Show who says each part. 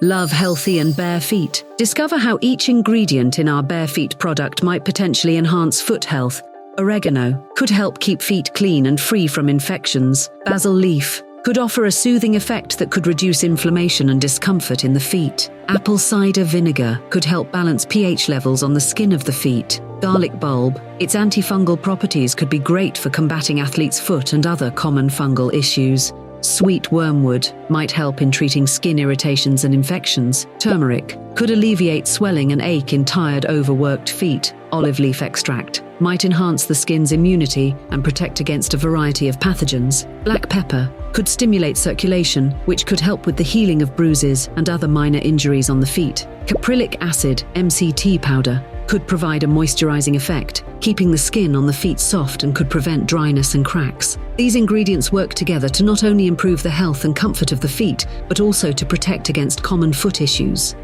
Speaker 1: Love healthy and bare feet? Discover how each ingredient in our bare feet product might potentially enhance foot health. Oregano could help keep feet clean and free from infections. Basil leaf could offer a soothing effect that could reduce inflammation and discomfort in the feet. Apple cider vinegar could help balance pH levels on the skin of the feet. Garlic bulb, its antifungal properties could be great for combating athlete's foot and other common fungal issues. Sweet wormwood might help in treating skin irritations and infections. Turmeric could alleviate swelling and ache in tired, overworked feet. Olive leaf extract might enhance the skin's immunity and protect against a variety of pathogens. Black pepper could stimulate circulation, which could help with the healing of bruises and other minor injuries on the feet. Caprylic acid, MCT powder, could provide a moisturizing effect, keeping the skin on the feet soft and could prevent dryness and cracks. These ingredients work together to not only improve the health and comfort of the feet, but also to protect against common foot issues.